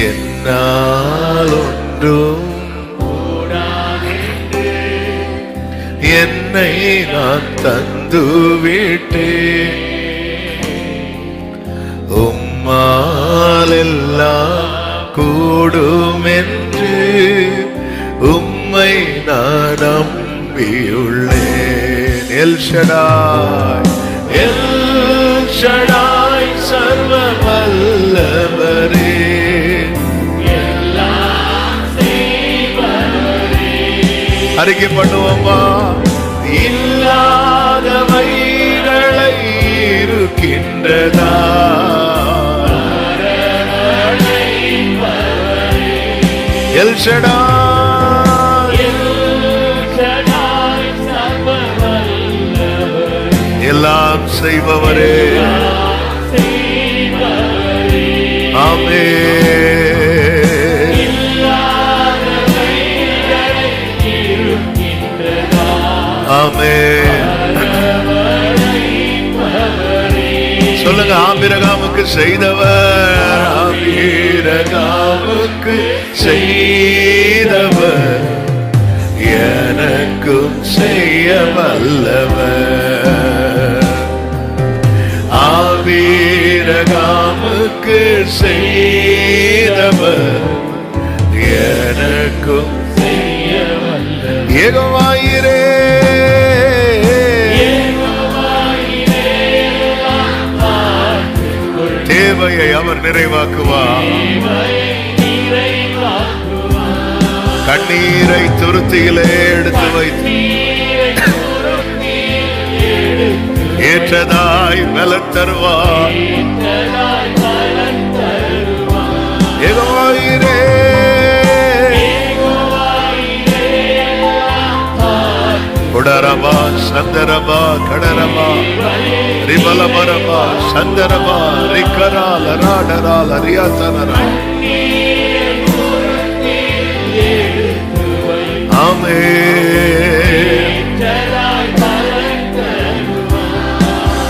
என்னால் ஒன்றும் என்னை நான் தந்து விட்டேன். உம்மால் எல்லாம் கூடும் என்று உம்மை நான் நம்பியுள்ளேன். எல் ஷடாய், எல் ஷடாய் சர்வ வல்லவரே, அறிக்கை பண்ணுவோமா? இல்லாதவைகளை இருக்கின்றதா? எல் ஷடாய், எல்லாம் செய்பவரே, ஆமென். சொல்லுங்க, ஆபிரகாமுக்கு செய்தவர், ஆபிரகாமுக்கு செய்தவர் எனக்கும் செய்ய வல்லவர். ஆபிரகாமுக்கு செய்தவர் எனக்கும் செய்ய வல்லவர். யெகோவாயிரே, தேவையை அவர் நிறைவாக்குவார். கண்ணீரை துருத்தியிலே எடுத்து வைத்து ஏற்றதாய் பலன் தருவார். யெகோவாயிரே, கொடரபா சந்தரபா கடரபா ரிபலபரபா சந்தரபா ரிக்கரா லராடரா லரியாதனரா. ஆமென்.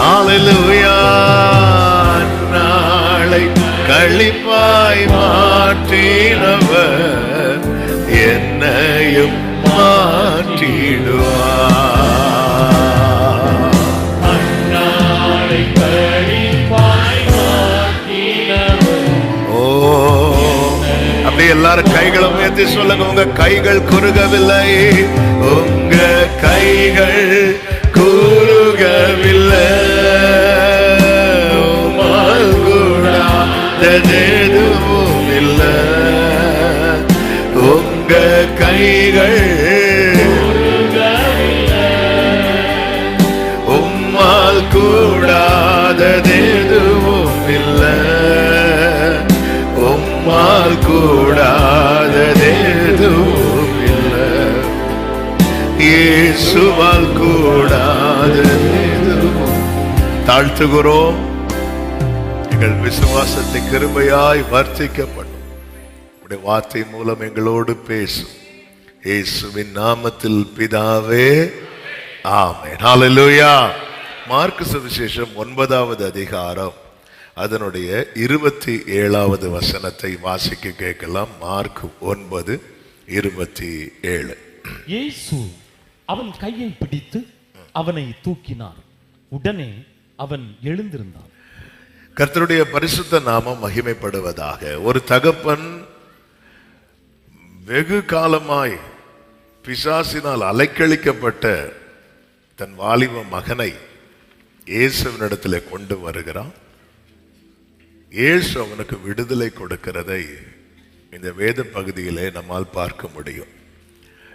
ஹல்லேலூயா. நாளை களிப்பாய் மாற்றினவர் என்னையும் மாற்றிடுவார். ஓ, அப்படியே எல்லாரும் கைகளை உயர்த்தி சொல்லுங்க, உங்க கைகள் குறுகவில்லை, உங்க கைகள் குறுகவில்லை. உம்மால் கூடாததெதுவும் இல்லை. உங்க கைகள் உம்மால் கூடாததெதுவும் இல்லை. உம்மால் கூடாததெதுவும் இல்லை. இயேசுவால் கூடாததெதுவும். தாழ்த்துகிறோம். எங்கள் விசுவாசத்தை கிருபையாய் வர்த்திக்கப்படும் உடைய வார்த்தை மூலம் எங்களோடு பேசும். இயேசுவின் நாமத்தில் பிதாவே, ஆமென். ஹல்லேலூயா. மார்க்கு சுவிசேஷம் 9வது அதிகாரம் அதனுடைய 27வது வசனத்தை வாசிக்க கேட்கலாம். மார்க் 9:27. இயேசு அவன் கையை பிடித்து அவனை தூக்கினார். உடனே அவன் எழுந்திருந்தான். கர்த்தருடைய பரிசுத்த நாமம் மகிமைப்படுவதாக. ஒரு தகப்பன் வெகு காலமாய் பிசாசினால் அலைக்கழிக்கப்பட்ட தன் வாலிப மகனை இயேசுவினிடத்தில் கொண்டு வருகிறான். இயேசு அவனுக்கு விடுதலை கொடுக்கிறதை இந்த வேத பகுதியிலே நம்மால் பார்க்க முடியும்.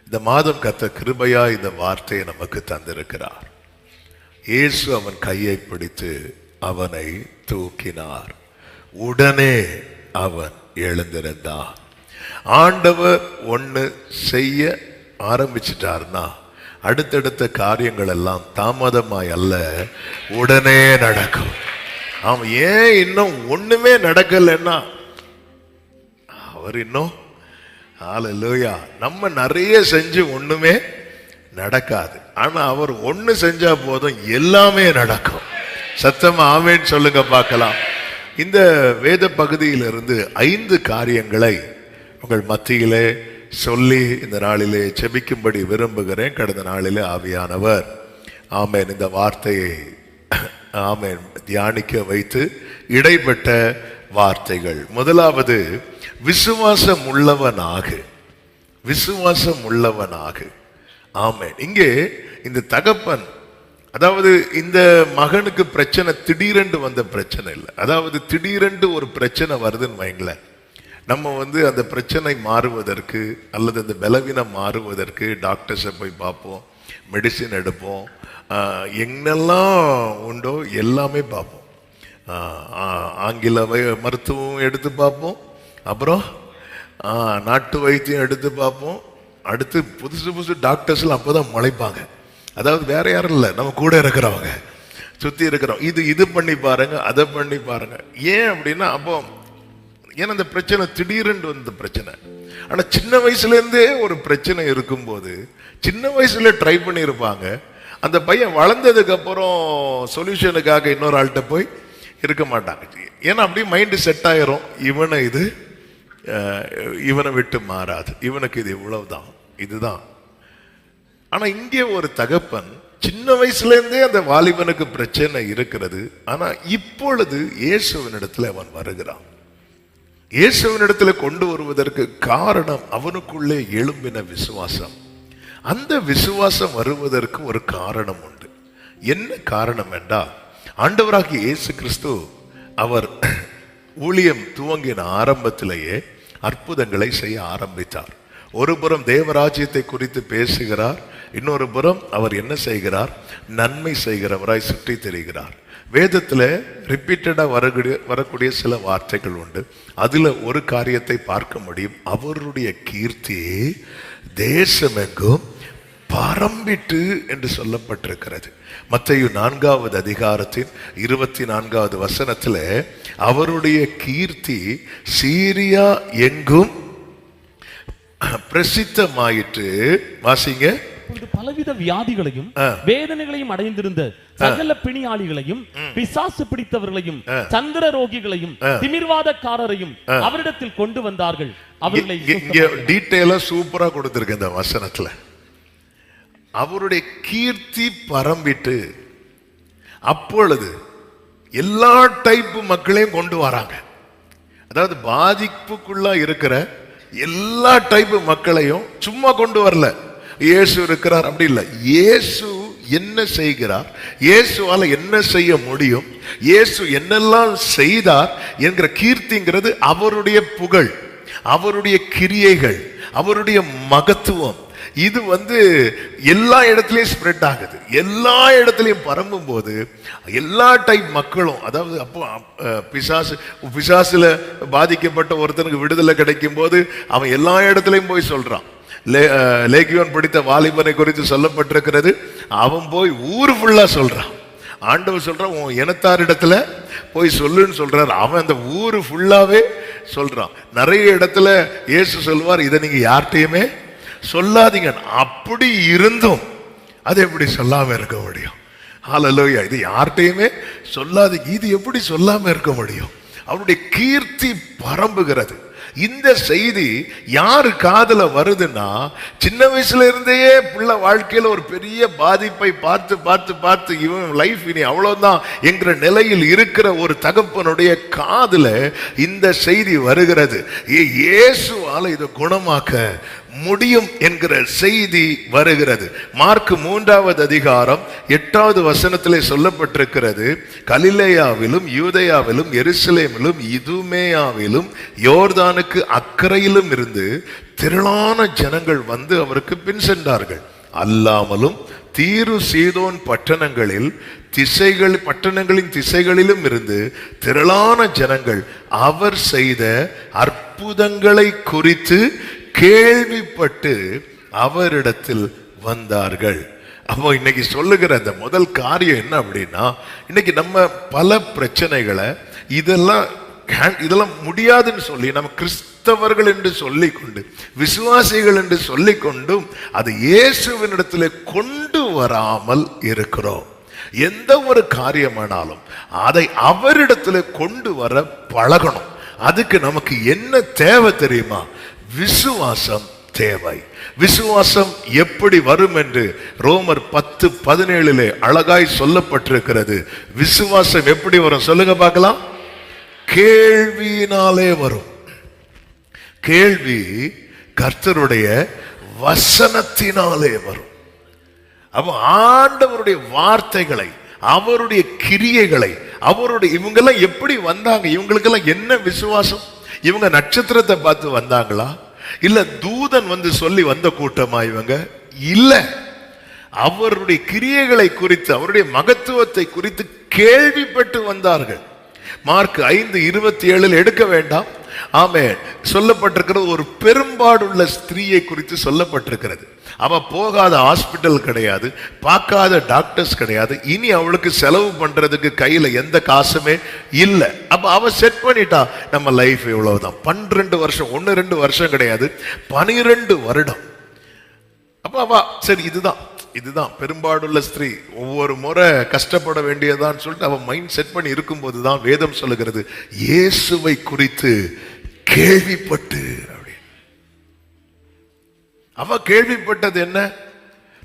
இந்த மாதம் கர்த்தர் கிருபையா இந்த வார்த்தையை நமக்கு தந்திருக்கிறார். இயேசு அவன் கையை பிடித்து அவனை தூக்கினார். உடனே அவன் எழுந்திருந்தான். ஆண்டவர் ஒன்று செய்ய ஆரம்பிச்சிட்டார்னா அடுத்தடுத்த காரியங்கள் எல்லாம் தாமதமாய் அல்ல, உடனே நடக்கும். அவன் ஏன் இன்னும் ஒண்ணுமே நடக்கலைன்னா அவர் இன்னும் ஹல்லேலூயா. நம்ம நிறைய செஞ்சு ஒண்ணுமே நடக்காது. ஆனா அவர் ஒண்ணு செஞ்சா போதும் எல்லாமே நடக்கும். சத்தமா ஆமென் சொல்லுங்க பார்க்கலாம். இந்த வேத பகுதியிலிருந்து 5 காரியங்களை உங்கள் மத்தியிலே சொல்லி இந்த நாளிலே ஜெபிக்கும்படி விரும்புகிறேன். கடந்த நாளிலே ஆவியானவர் ஆமென் இந்த வார்த்தையை ஆமென் தியானிக்க வைத்து இடைப்பட்ட வார்த்தைகள். முதலாவது, விசுவாசம் உள்ளவனாகு, விசுவாசம் உள்ளவனாகு. ஆமென். இங்கே இந்த தகப்பன், அதாவது இந்த மகனுக்கு பிரச்சனை திடீரென்று வந்த பிரச்சனை இல்லை. அதாவது திடீரென்று ஒரு பிரச்சனை வருதுன்னு வைங்களேன், நம்ம அந்த பிரச்சனை மாறுவதற்கு அல்லது அந்த பலவீனம் மாறுவதற்கு டாக்டர்ஸை போய் பார்ப்போம், மெடிசின் எடுப்போம், என்னெல்லாம் உண்டோ எல்லாமே பார்ப்போம். ஆங்கில மருத்துவம் எடுத்து பார்ப்போம், அப்புறம் நாட்டு வைத்தியம் எடுத்து பார்ப்போம். அடுத்து புதுசு புதுசு டாக்டர்ஸ்லாம் அப்போதான் முளைப்பாங்க. அதாவது வேற யாரும் இல்லை, நம்ம கூட இருக்கிறவங்க, சுற்றி இருக்கிறோம். இது பண்ணி பாருங்க, அதை பண்ணி பாருங்க. ஏன் அப்படின்னா, அப்போ ஏன்னா அந்த பிரச்சனை திடீரென்று வந்த பிரச்சனை. ஆனால் சின்ன வயசுலேருந்தே ஒரு பிரச்சனை இருக்கும்போது சின்ன வயசுல ட்ரை பண்ணியிருப்பாங்க. அந்த பையன் வளர்ந்ததுக்கு அப்புறம் சொல்யூஷனுக்காக இன்னொரு ஆள்கிட்ட போய் இருக்க மாட்டாங்க. ஏன்னா அப்படியே மைண்டு செட் ஆயிரும், இவனை விட்டு மாறாது, இவனுக்கு இது இவ்வளவுதான், இதுதான். ஆனா இங்கே ஒரு தகப்பன் சின்ன வயசுல இருந்தே அந்த வாலிபனுக்கு பிரச்சனை இருக்கிறது. ஆனா இப்பொழுது இயேசுவினிடத்துல அவன் வருகிறான். இயேசுவினிடத்துல கொண்டு வருவதற்கு காரணம் அவனுக்குள்ளே எழும்பின விசுவாசம். அந்த விசுவாசம் வருவதற்கு ஒரு காரணம் உண்டு. என்ன காரணம் என்றால், ஆண்டவராகிய இயேசு கிறிஸ்து அவர் ஊழியம் துவங்கின ஆரம்பத்திலேயே அற்புதங்களை செய்ய ஆரம்பித்தார். ஒரு புறம் தேவராஜ்யத்தை குறித்து பேசுகிறார், இன்னொரு புறம் அவர் என்ன செய்கிறார், நன்மை செய்கிறவராய் சுற்றி தெரிகிறார். வேதத்துல ரிப்பீட்டடா வரக்கூடிய சில வார்த்தைகள் உண்டு. அதுல ஒரு காரியத்தை பார்க்க முடியும், அவருடைய கீர்த்தி தேசமெங்கும் பரம்பிட்டு என்று சொல்லப்பட்டிருக்கிறது. மத்தேயு 4வது அதிகாரத்தின் 24வது வசனத்துல அவருடைய கீர்த்தி சீரியா எங்கும் பிரசித்தமாயிற்று. வாசிங்க. பலவித வியாதிகளையும் வேதனைகளையும் அடைந்திருந்த சகல பிணியாளிகளையும் பிசாசு பிடித்தவர்களையும் சந்திர ரோகிகளையும் திமிர்வாதக்காரரையும் அவரிடத்தில் கொண்டு வந்தார்கள். அவர்களை டீட்டெயிலா சூப்பரா கொடுத்திருக்க இந்த வசனத்துல. அவருடைய கீர்த்தி பரம்பிட்டு அப்பொழுது எல்லா டைப் மக்களையும் கொண்டு வராங்க. அதாவது பாதிப்புக்குள்ள இருக்கிற எல்லா டைப் மக்களையும் சும்மா கொண்டு வரல, இயேசு இருக்கிறார் அப்படி இல்லை. இயேசு என்ன செய்கிறார், இயேசுவால என்ன செய்ய முடியும், இயேசு என்னெல்லாம் செய்தார் என்கிற கீர்த்திங்கிறது அவருடைய புகழ், அவருடைய கிரியைகள், அவருடைய மகத்துவம். இது எல்லா இடத்துலயும் ஸ்ப்ரெட் ஆகுது, எல்லா இடத்துலயும் பரம்பும் போது எல்லா டைப் மக்களும், அதாவது அப்போ பிசாசுல பாதிக்கப்பட்ட ஒருத்தனுக்கு விடுதலை கிடைக்கும் போது அவன் எல்லா இடத்துலயும் போய் சொல்றான். லேகியோன் படித்த வாலிபனை குறித்து சொல்லப்பட்டிருக்கிறது. அவன் போய் ஊர் ஃபுல்லா சொல்றான். ஆண்டவர் சொல்றான், உன் இனத்தாரிடத்துல போய் சொல்லுன்னு சொல்றாரு. அவன் அந்த ஊர் ஃபுல்லாவே சொல்றான். நிறைய இடத்துல இயேசு சொல்வார், இதை நீங்க யார்கிட்டயுமே சொல்லாதீங்க. அப்படி இருந்தும் அது எப்படி சொல்லாம இருக்க முடியும்? ஹல்லேலூயா. இது யார்கிட்டயுமே சொல்லாதீங்க, இது எப்படி சொல்லாம இருக்க முடியும்? அவருடைய கீர்த்தி பரம்புகிறது. இந்த செய்தி யாரு காதுல வருதுன்னா, சின்ன வயசுல இருந்தே பிள்ளை வாழ்க்கையில ஒரு பெரிய பாதிப்பை பார்த்து பார்த்து பார்த்து இவன் லைஃப் இனி அவ்வளவுதான் என்கிற நிலையில் இருக்கிற ஒரு தகப்பனுடைய காதுல இந்த செய்தி வருகிறது. இயேசுவால இதை குணமாக்க முடியும் என்கிற செய்தி வருகிறது. மார்க் 3வது அதிகாரம் 8வது வசனத்திலே சொல்லப்பட்டிருக்கிறது, கலிலேயாவிலும் யூதேயாவிலும் எருசலேமிலும் இதுமேயாவிலும் யோர்தானுக்கு அக்கறையிலும் இருந்து திரளான ஜனங்கள் வந்து அவருக்கு பின் சென்றார்கள். அல்லாமலும் தீரு சீதோன் பட்டணங்களின் திசைகளிலும் இருந்து திரளான ஜனங்கள் அவர் செய்த அற்புதங்களை குறித்து கேள்விப்பட்டு அவரிடத்தில் வந்தார்கள். அப்போ இன்னைக்கு சொல்லுகிற அந்த முதல் காரியம் என்ன அப்படின்னா, இன்னைக்கு நம்ம பல பிரச்சனைகளை இதெல்லாம் முடியாதுன்னு சொல்லி நம்ம கிறிஸ்தவர்கள் என்று சொல்லிக்கொண்டு, விசுவாசிகள் என்று சொல்லிக்கொண்டும் அது இயேசுவினிடத்தில் கொண்டு வராமல் இருக்கிறோம். எந்த ஒரு காரியமானாலும் அதை அவரிடத்துல கொண்டு வர பழகணும். அதுக்கு நமக்கு என்ன தேவை தெரியுமா? விசுவாசம் தேவை. விசுவாசம் எப்படி வரும் என்று ரோமர் 10:17 அழகாய் சொல்லப்பட்டிருக்கிறது. விசுவாசம் எப்படி வரும் சொல்லுங்க பார்க்கலாம். கேள்வியினாலே வரும். கேள்வி கர்த்தருடைய வசனத்தினாலே வரும். அப்ப ஆண்டவருடைய வார்த்தைகளை, அவருடைய கிரியைகளை, அவருடைய இவங்கெல்லாம் எப்படி வந்தாங்க? இவங்களுக்கெல்லாம் என்ன விசுவாசம்? இவங்க நட்சத்திரத்தை பார்த்து வந்தாங்களா? இல்ல தூதன் வந்து சொல்லி வந்த கூட்டமா இவங்க? இல்ல, அவருடைய கிரியைகளை குறித்து, அவருடைய மகத்துவத்தை குறித்து கேள்விப்பட்டு வந்தார்கள். மார்க் 5:27 எடுக்க வேண்டாம். ஆமென். சொல்லப்பட்டிருக்கிறது, ஒரு பெரும்பாடுள்ள ஸ்திரீயை குறித்து சொல்லப்பட்டிருக்கிறது. அவ போகாத ஹாஸ்பிட்டல் கிடையாது, பார்க்காத டாக்டர்ஸ் கிடையாது. இனி அவளுக்கு செலவு பண்றதுக்கு கையில எந்த காசுமே இல்ல. அப்ப அவ செட் பண்ணிட்டா, நம்ம லைஃப் இவ்வளவுதான். 12 வருஷம், 1-2 வருஷம் கிடையாது, 12 வருடம். அப்ப அவ சரி, இதுதான் பெரும்பாடுள்ள ஸ்திரீ, ஒவ்வொரு முறை கஷ்டப்பட வேண்டியதான்னு சொல்லிட்டு அவன் மைண்ட் செட் பண்ணி இருக்கும் போதுதான் வேதம் சொல்லுகிறது, இயேசுவை குறித்து கேள்விப்பட்டு. அவ கேள்விப்பட்டது என்ன?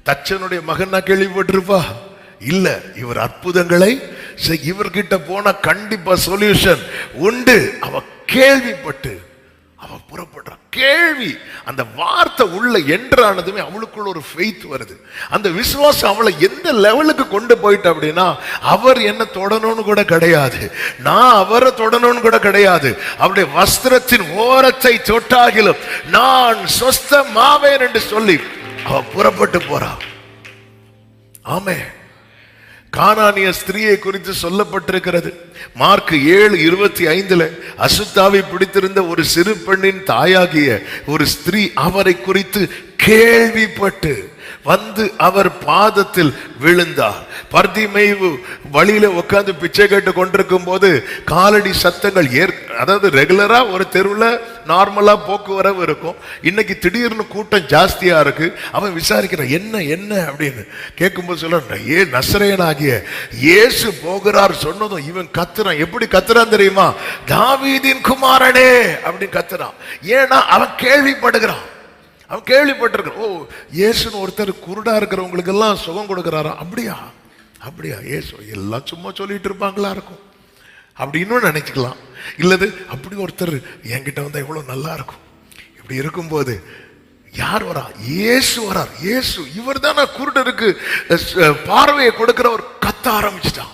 தச்சனுடைய மகன் கேள்விப்பட்டிருப்பா? இல்ல, இவர் அற்புதங்களை இவர்கிட்ட போனா கண்டிப்பா சொல்யூஷன் உண்டு. அவ கேள்விப்பட்டு அவ புறப்படுறா. கேள்வி, அந்த வார்த்தை உள்ள என்றானதுமே அவளுக்குள்ள ஒரு ஃபெய்த் வருது. அந்த விசுவாசம் அவளை எந்த லெவலுக்கு கொண்டு போயிட்டு அப்படின்னா, அவர் என்ன தொடணும்னு கூட கிடையாது, நான் அவரை தொடணும்னு கூட கிடையாது. அவருடைய வஸ்திரத்தின் ஓரத்தை தொட்டாகிலும் நான் சொஸ்தமாவேன் என்று சொல்லி அவ புறப்பட்டு போறா. ஆமே. கானானிய ஸ்திரீயை குறித்து சொல்லப்பட்டிருக்கிறது. மார்க் 7:25 அசுத்தாவை பிடித்திருந்த ஒரு சிறு பெண்ணின் தாயாகிய ஒரு ஸ்திரீ அவரை குறித்து கேள்விப்பட்டு வந்து அவர் பாதத்தில் விழுந்தார். பர்திமேயு வழியில உட்கார்ந்து பிச்சை கேட்டு கொண்டிருக்கும் போது காலடி சத்தங்கள் அதாவது ரெகுலரா ஒரு தெருவுல நார்மலா போக்குவரவு இருக்கும். இன்னைக்கு திடீர்னு கூட்டம் ஜாஸ்தியா இருக்கு. அவன் விசாரிக்கிறான், என்ன அப்படின்னு கேட்கும்போது சொல்ல, நசரேயனாகிய இயேசு போகிறார் சொன்னதும் இவன் கத்துறான். எப்படி கத்துறான் தெரியுமா? தாவீதின் குமாரனே அப்படின்னு கத்துறான். ஏன்னா அவன் கேள்விப்படுகிறான். அவன் கேள்விப்பட்டிருக்கான், ஓ இயேசுன்னு ஒருத்தர் குருடா இருக்கிறவங்களுக்கு எல்லாம் சுகம் கொடுக்கிறாரா? அப்படியா இயேசு எல்லாம் சும்மா சொல்லிட்டு இருப்பாங்களா இருக்கும் அப்படின்னு நினைச்சுக்கலாம். இல்லது அப்படி ஒருத்தர் என்கிட்ட வந்தா எவ்வளவு நல்லா இருக்கும். இப்படி இருக்கும்போது யார் வரா? இயேசு வரார். இயேசு, இவர் தானே குருடருக்கு பார்வையை கொடுக்கிறவர். கத்த ஆரம்பிச்சிட்டான்.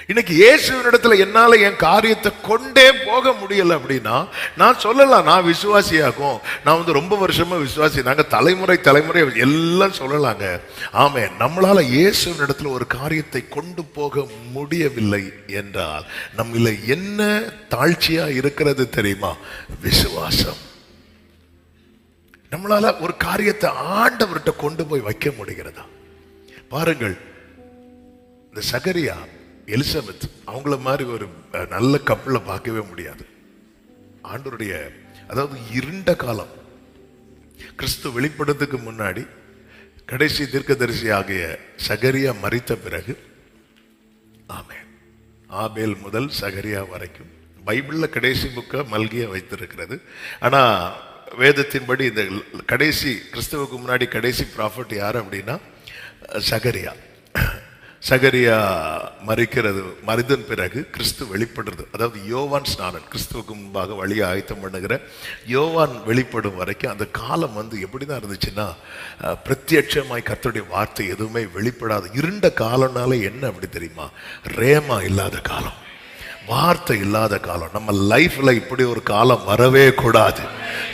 இன்னைக்கு இயேசுவினிடத்துல என்னால என் காரியத்தை கொண்டே போக முடியல அப்படின்னா நான் சொல்லலாம், நான் விசுவாசியாகும், நான் வந்து ரொம்ப வருஷமா விசுவாசி, நாங்க தலைமுறை எல்லாம் சொல்லலாங்க. ஆமே, நம்மளால இயேசுவினிடத்துல ஒரு காரியத்தை கொண்டு போக முடியவில்லை என்றால் நம்மள என்ன தாழ்ச்சியா இருக்கிறது தெரியுமா? விசுவாசம். நம்மளால ஒரு காரியத்தை ஆண்டவர்கிட்ட கொண்டு போய் வைக்க முடிகிறதா? பாருங்கள், இந்த சகரியா எலிசபெத் அவங்கள மாதிரி ஒரு நல்ல கப்பலை பார்க்கவே முடியாது. ஆண்டவருடைய, அதாவது இருண்ட காலம், கிறிஸ்து வெளிப்படுறதுக்கு முன்னாடி கடைசி தீர்க்கதரிசி ஆகிய சகரியா மரித்த பிறகு, ஆமென், ஆபேல் முதல் சகரியா வரைக்கும் பைபிள்ல கடைசி புக்க மல்கியா வைத்திருக்கிறது. ஆனா வேதத்தின்படி இந்த கடைசி கிறிஸ்துவுக்கு முன்னாடி கடைசி ப்ராஃபட் யார் அப்படின்னா சகரியா. சகரியா மரிதன் பிறகு கிறிஸ்து வெளிப்படுறது, அதாவது யோவான் ஸ்நானன், கிறிஸ்துவுக்கு முன்பாக வழியை ஆயத்தம் பண்ணுகிற யோவான் வெளிப்படும் வரைக்கும் அந்த காலம் வந்து எப்படிதான் இருந்துச்சுன்னா, பிரத்யட்சமாய் கர்த்தருடைய வார்த்தை எதுவுமே வெளிப்படாது இருண்ட காலம்னால என்ன அப்படி தெரியுமா? ரேமா இல்லாத காலம், வார்த்தை இல்லாத காலம். நம்ம லைஃப்ல இப்படி ஒரு காலம் வரவே கூடாது.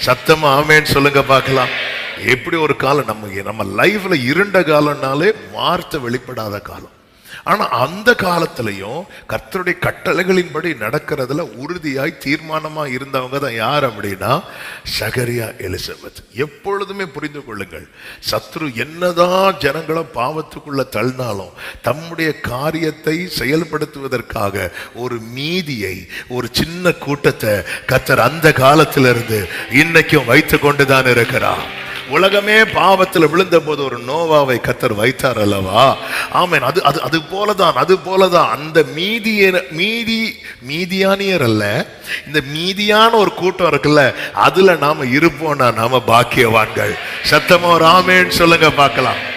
சத்தமா ஆமேன்னு சொல்லுங்க பார்க்கலாம். எப்படி ஒரு காலம் நம்ம லைஃப்ல இருண்ட காலம்னாலே வார்த்தை வெளிப்படாத காலம். ஆனா அந்த காலத்திலையும் கர்த்தருடைய கட்டளைகளின்படி நடக்கிறதுல உறுதியாய் தீர்மானமா இருந்தவங்க தான் யார் அப்படின்னா சகரியா எலிசபெத். எப்பொழுதுமே புரிந்து கொள்ளுங்கள், சத்ரு என்னதான் ஜனங்களை பாவத்துக்குள்ள தள்ளினாலும் தம்முடைய காரியத்தை செயல்படுத்துவதற்காக ஒரு மீதியை, ஒரு சின்ன கூட்டத்தை கர்த்தர் அந்த காலத்திலிருந்து இன்னைக்கும் வைத்து கொண்டுதான் இருக்கிறார். உலகமே பாவத்தில் விழுந்த போது ஒரு நோவாவை கர்த்தர் வைத்தார் அல்லவா? ஆமென். அது போலதான் அந்த மீதியானியர் அல்ல, இந்த மீதியான ஒரு கூட்டம் இருக்குல்ல, அதுல நாம இருப்போம்னா நாம பாக்கியவான்கள். சத்தமா ஒரு ஆமென் சொல்லுங்க பார்க்கலாம்.